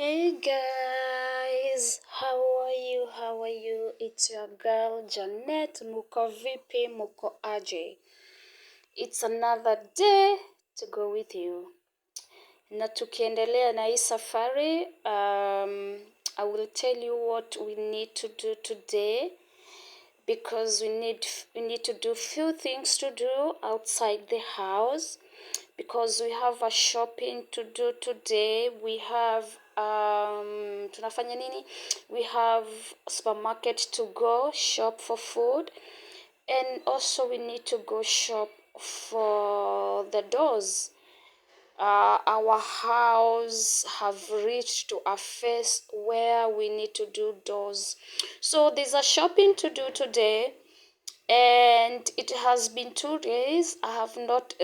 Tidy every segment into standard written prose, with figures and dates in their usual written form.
Hey guys, how are you? How are you? It's your girl Janet. Muko vipi, muko aje. It's another day to go with you. Na tukiendelea na hii safari, I will tell you what we need to do today because we need to do few things to do outside the house because we have a shopping to do today. We have tunafanya nini? We have supermarket to go shop for food, and also we need to go shop for the doors. Our house have reached to a phase where we need to do doors. So there's a shopping to do today, and it has been 2 days. I have not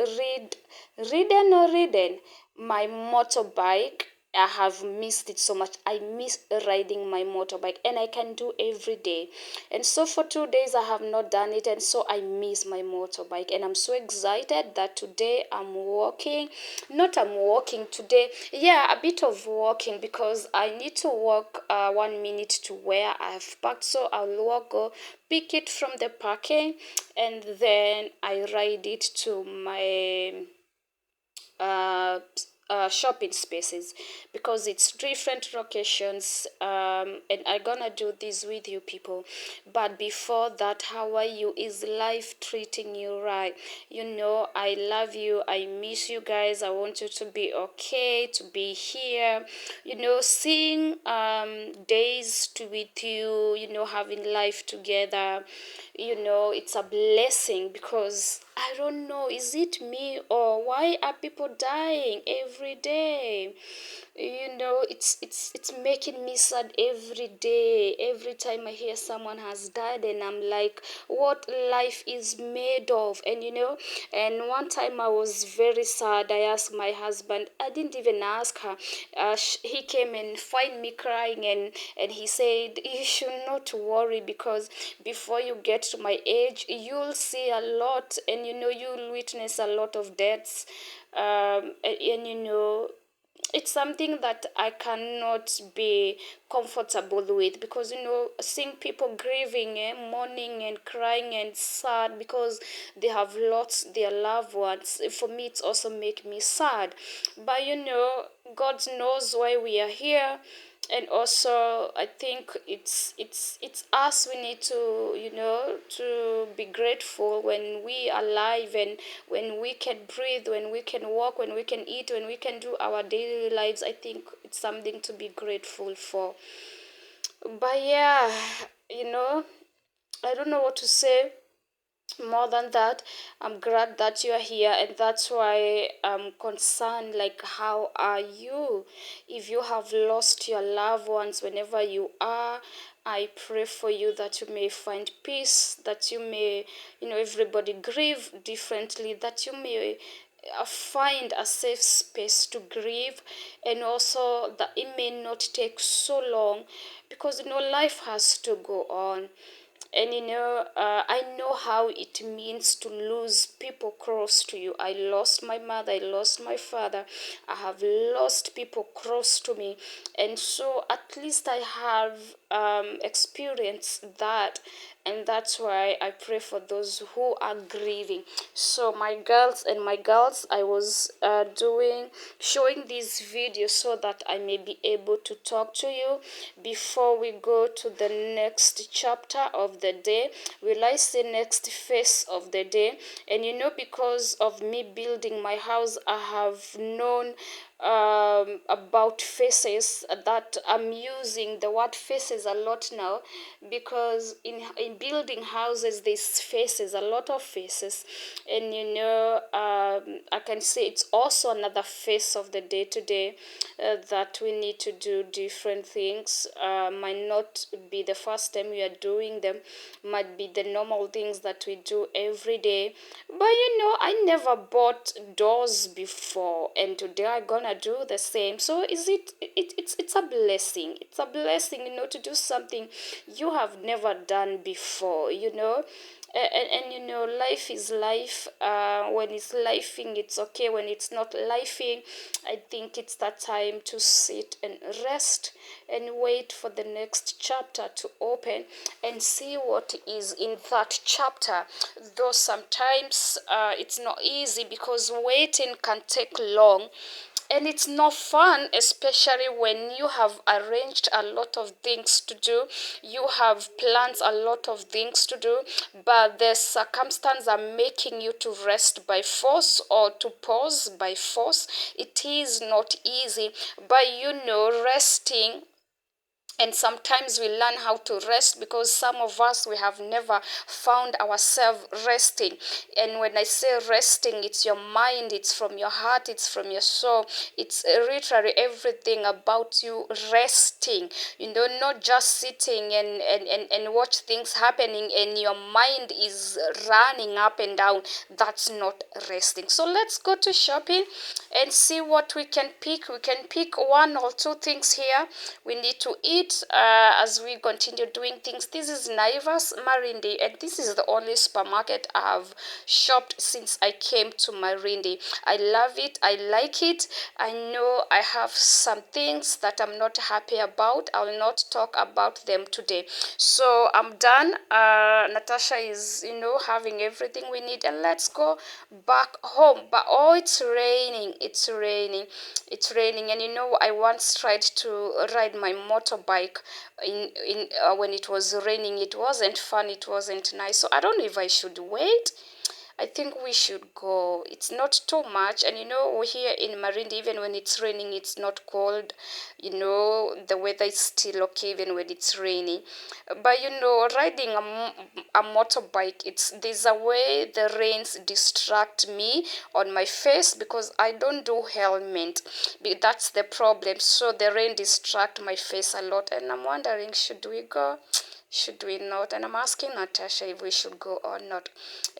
ridden my motorbike. I have missed it so much. I miss riding my motorbike, and I can do every day. And so for 2 days I have not done it, and so I miss my motorbike. And I'm so excited that today I'm walking. Not I'm walking today. Yeah, a bit of walking because I need to walk 1 minute to where I've parked. So I'll walk, go pick it from the parking, and then I ride it to my uh, shopping spaces because it's different locations, and I'm gonna do this with you people. But before that, how are you? Is life treating you right? I love you, I miss you guys. I want you to be okay, to be here, seeing days to with you, having life together. It's a blessing because I don't know, is it me or why are people dying every day? It's making me sad every day. Every time I hear someone has died, and I'm like, what life is made of? And one time I was very sad. I asked my husband. I didn't even ask her. He came and find me crying, and he said, you should not worry because before you get to my age, you'll see a lot, and you'll witness a lot of deaths. And it's something that I cannot be comfortable with because seeing people grieving, mourning and crying and sad because they have lost their loved ones, for me it's also make me sad. But God knows why we are here, and also I think it's us. We need to to be grateful when we are alive, and when we can breathe, when we can walk, when we can eat, when we can do our daily lives. I think it's something to be grateful for. But yeah, you know I don't know what to say more than that. I'm glad that you are here, and that's why I'm concerned, like, how are you? If you have lost your loved ones, whenever you are, I pray for you that you may find peace, that you may, everybody grieve differently, that you may find a safe space to grieve, and also that it may not take so long because life has to go on. And I know how it means to lose people close to you. I lost my mother, I lost my father, I have lost people close to me, and so at least I have experienced that. And that's why I pray for those who are grieving. So my girls, I was showing this video so that I may be able to talk to you before we go to the next chapter of the day. Will I say next phase of the day? And because of me building my house, I have known about faces, that I'm using the word faces a lot now, because in building houses there's faces, a lot of faces. And I can say it's also another phase of the day today, that we need to do different things. Might not be the first time we are doing them, might be the normal things that we do every day. But I never bought doors before, and today I'm gonna do the same. So it's a blessing. It's a blessing, to do something you have never done before. And you know, life is life. When it's lifing, it's okay. When it's not lifing, I think it's that time to sit and rest and wait for the next chapter to open and see what is in that chapter. Though sometimes it's not easy because waiting can take long, and it's not fun, especially when you have arranged a lot of things to do, you have plans a lot of things to do, but the circumstances are making you to rest by force or to pause by force. It is not easy, but you know, resting, and sometimes we learn how to rest because some of us, we have never found ourselves resting. And when I say resting, it's your mind, it's from your heart, it's from your soul, it's literally everything about you resting. You know, not just sitting and watch things happening and your mind is running up and down. That's not resting. So let's go to shopping and see what we can pick. We can pick one or two things here we need to eat as we continue doing things. This is Naivas Marindi, and this is the only supermarket I've shopped since I came to Marindi. I love it. I like it. I know I have some things that I'm not happy about. I'll not talk about them today. So I'm done. Natasha is, you know, having everything we need, and let's go back home. But oh, it's raining. It's raining. It's raining, and you know, I once tried to ride my motorbike in when it was raining. It wasn't fun. It wasn't nice. So I don't know if I should wait. I think we should go. It's not too much, and you know, here in Marindi, even when it's raining, it's not cold. You know, the weather is still okay even when it's raining. But you know, riding a motorbike, it's there's a way the rains distract me on my face because I don't do helmet. That's the problem. So the rain distract my face a lot, and I'm wondering, should we go? Should we not? And I'm asking Natasha if we should go or not.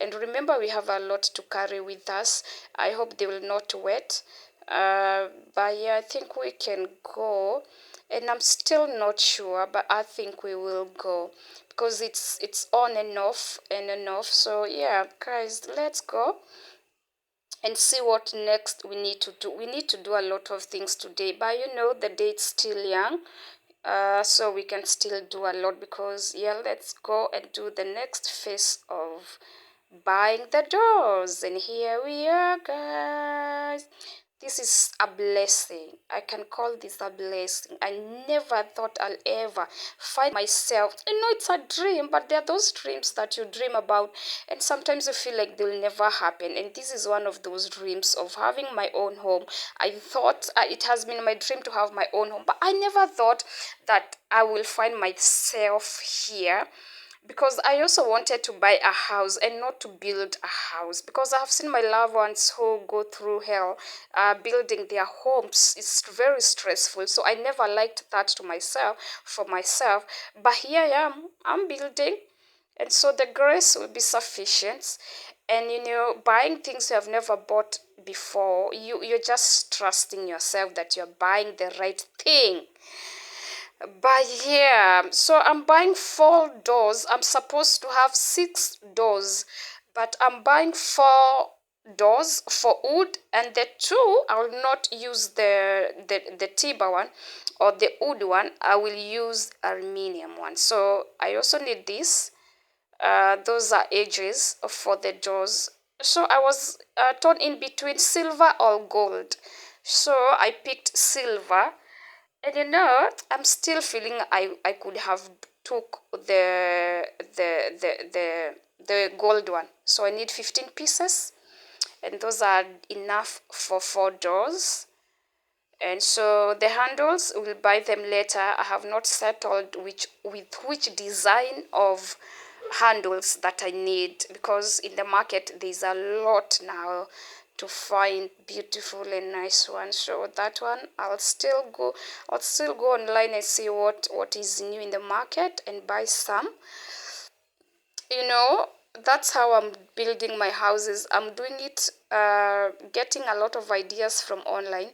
And remember, we have a lot to carry with us. I hope they will not wet. But yeah, I think we can go. And I'm still not sure, but I think we will go because it's on and off and off. So yeah, guys, let's go and see what next we need to do. We need to do a lot of things today, but you know, the day is still young. So we can still do a lot because yeah, let's go and do the next phase of buying the doors. And here we are, guys. This is a blessing. I can call this a blessing. I never thought I'll ever find myself. I know it's a dream, but there are those dreams that you dream about, and sometimes you feel like they'll never happen. And this is one of those dreams of having my own home. I thought it has been my dream to have my own home, but I never thought that I will find myself here because I also wanted to buy a house and not to build a house because I have seen my loved ones who go through hell building their homes. It's very stressful, so I never liked that to myself for myself. But here I am, I'm building, and so the grace will be sufficient. And you know, buying things you have never bought before, you're just trusting yourself that you're buying the right thing. But yeah, so I'm buying 4 doors. I'm supposed to have 6 doors, but I'm buying 4 doors for wood, and the two I will not use the timber one or the wood one. I will use aluminium one. So I also need this. Those are edges for the doors. So I was torn in between silver or gold. So I picked silver, and you know, I'm still feeling I could have took the gold one. So I need 15 pieces, and those are enough for 4 doors. And so the handles, we'll buy them later. I have not settled with which design of handles that I need because in the market there's a lot now to find beautiful and nice ones. So that one I'll still go online and see what is new in the market and buy some. You know, that's how I'm building my houses. I'm doing it getting a lot of ideas from online.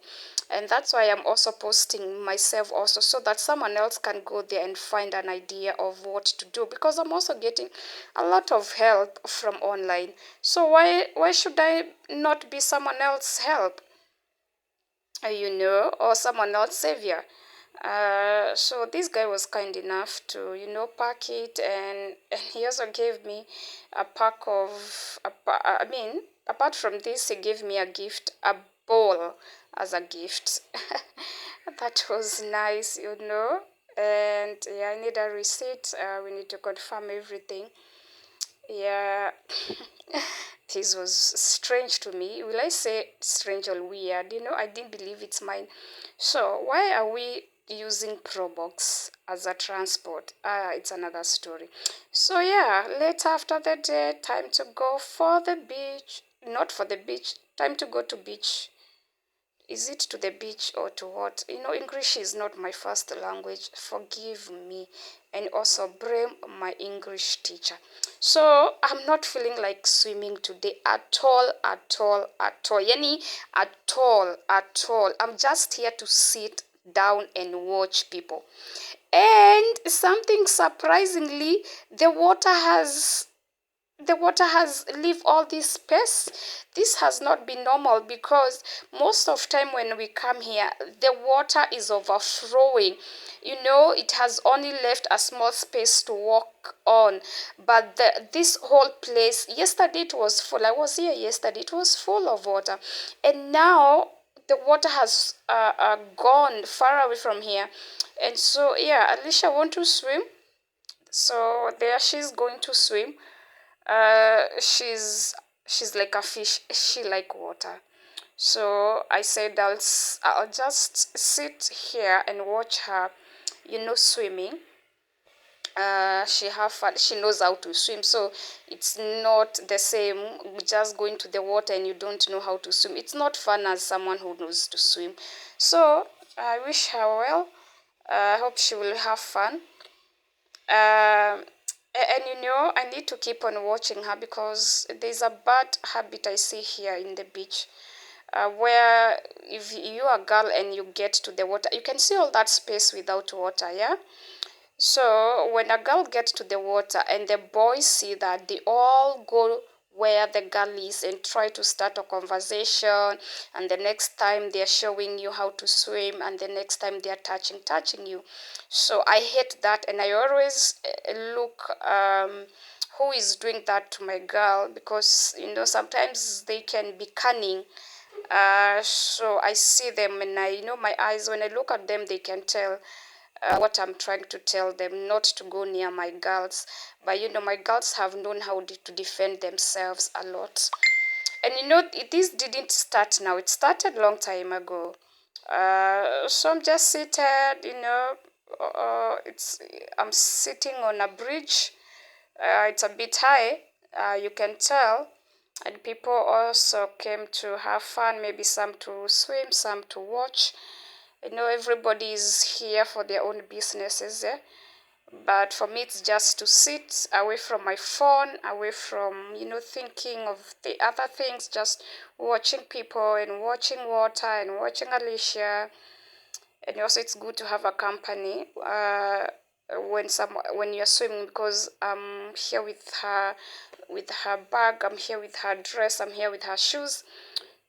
And that's why I'm also posting myself also, so that someone else can go there and find an idea of what to do, because I'm also getting a lot of help from online. So why should I not be someone else's help, or someone else's savior? So this guy was kind enough to, pack it, and he also gave me a pack of, I mean, apart from this, he gave me a gift, a bowl as a gift. That was nice, And yeah, I need a receipt. We need to confirm everything. Yeah, this was strange to me. Will I say strange or weird? I didn't believe it's mine. So, why are we using Probox as a transport? It's another story. So, yeah, later after the day, time to go for the beach. Not for the beach, time to go to beach. Is it to the beach or to what? English is not my first language. Forgive me. And also blame my English teacher. So I'm not feeling like swimming today at all, at all, at all. Yani, at all, at all. I'm just here to sit down and watch people. And something surprisingly, the water has leave all this space. This has not been normal, because most of time when we come here, the water is overflowing. It has only left a small space to walk on. But this whole place, yesterday it was full. I was here yesterday, it was full of water. And now the water has gone far away from here. And so yeah, Alicia want to swim. So there she's going to swim. She's like a fish. She like water. So I said I'll just sit here and watch her, swimming. She have fun. She knows how to swim, so it's not the same just going to the water and you don't know how to swim. It's not fun as someone who knows to swim. So I wish her well. I hope she will have fun. And I need to keep on watching her, because there's a bad habit I see here in the beach, where if you are a girl and you get to the water, you can see all that space without water, yeah? So when a girl gets to the water and the boys see that, they all go where the girl is and try to start a conversation, and the next time they're showing you how to swim, and the next time they're touching you. So I hate that, and I always look who is doing that to my girl, because sometimes they can be cunning. So I see them, and my eyes, when I look at them, they can tell what I'm trying to tell them, not to go near my girls. But my girls have known how to defend themselves a lot. And this didn't start now, it started long time ago. So I'm just seated, I'm sitting on a bridge. It's a bit high, you can tell. And people also came to have fun, maybe some to swim, some to watch. Everybody is here for their own businesses, eh? But for me, it's just to sit away from my phone, away from, thinking of the other things, just watching people and watching water and watching Alicia. And also, it's good to have a company when you're swimming, because I'm here with her bag, I'm here with her dress, I'm here with her shoes.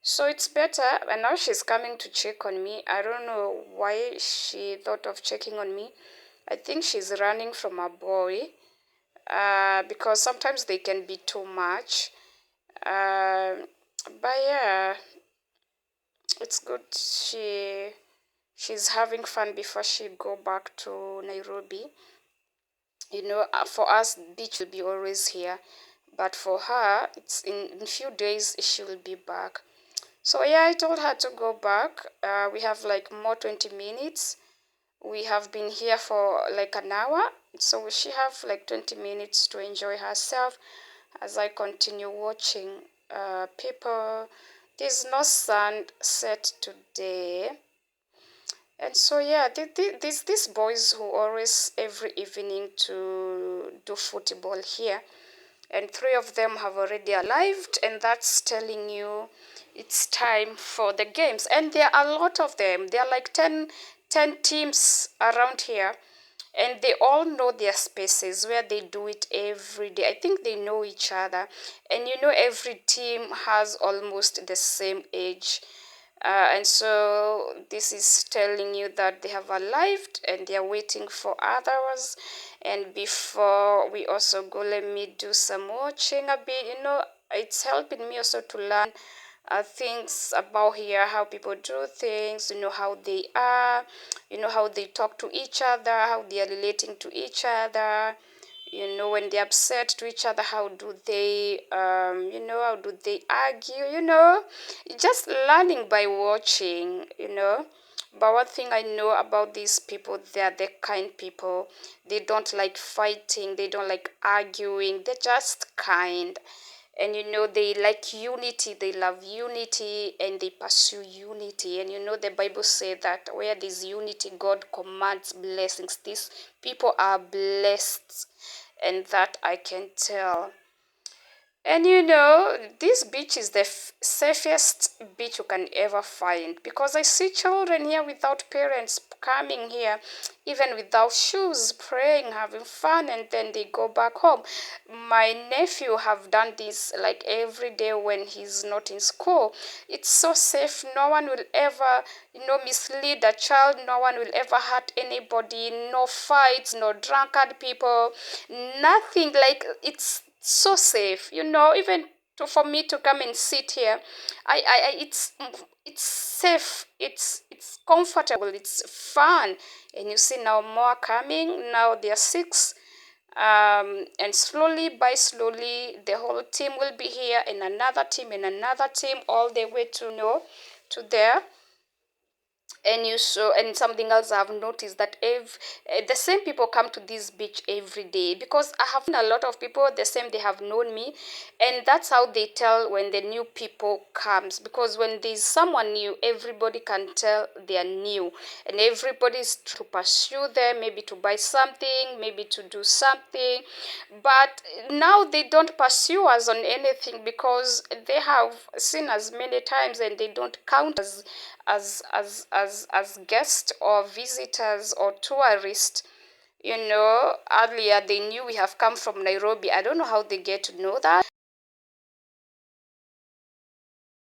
So it's better. And now she's coming to check on me. I don't know why she thought of checking on me. I think she's running from a boy, because sometimes they can be too much. But yeah, it's good. She's having fun before she go back to Nairobi. For us, beach will be always here, but for her, it's in few days she will be back. So yeah, I told her to go back. We have like more 20 minutes. We have been here for like an hour. So she have like 20 minutes to enjoy herself as I continue watching people. There's no sunset today. And so yeah, these boys who always every evening to do football here. and 3 of them have already arrived, and that's telling you it's time for the games. And there are a lot of them. There are like 10 teams around here, and they all know their spaces where they do it every day. I think they know each other, and every team has almost the same age. And so this is telling you that they have arrived and they are waiting for others. And before we also go, let me do some watching a bit. It's helping me also to learn things about here, how people do things, how they are, how they talk to each other, how they are relating to each other, when they're upset to each other, how do they, how do they argue, just learning by watching. But one thing I know about these people, they are the kind people. They don't like fighting, they don't like arguing, they're just kind. And they like unity, they love unity, and they pursue unity. And the Bible says that where there's unity, God commands blessings. These people are blessed, and that I can tell. And this beach is the safest beach you can ever find, because I see children here without parents coming here, even without shoes, praying, having fun, and then they go back home. My nephew have done this like every day when he's not in school. It's so safe. No one will ever, mislead a child. No one will ever hurt anybody. No fights, no drunkard people, nothing. Like, it's so safe, even for me to come and sit here. It's safe, it's comfortable, it's fun. And you see now more coming. Now there are 6, and slowly the whole team will be here, and another team and another team, all the way to there. And and something else I've noticed, that the same people come to this beach every day, because I have known a lot of people the same, they have known me. And that's how they tell when the new people comes, because when there's someone new, everybody can tell they are new, and everybody's to pursue them, maybe to buy something, maybe to do something. But now they don't pursue us on anything, because they have seen us many times, and they don't count us as guests or visitors or tourists. Earlier they knew we have come from Nairobi. I don't know how they get to know that,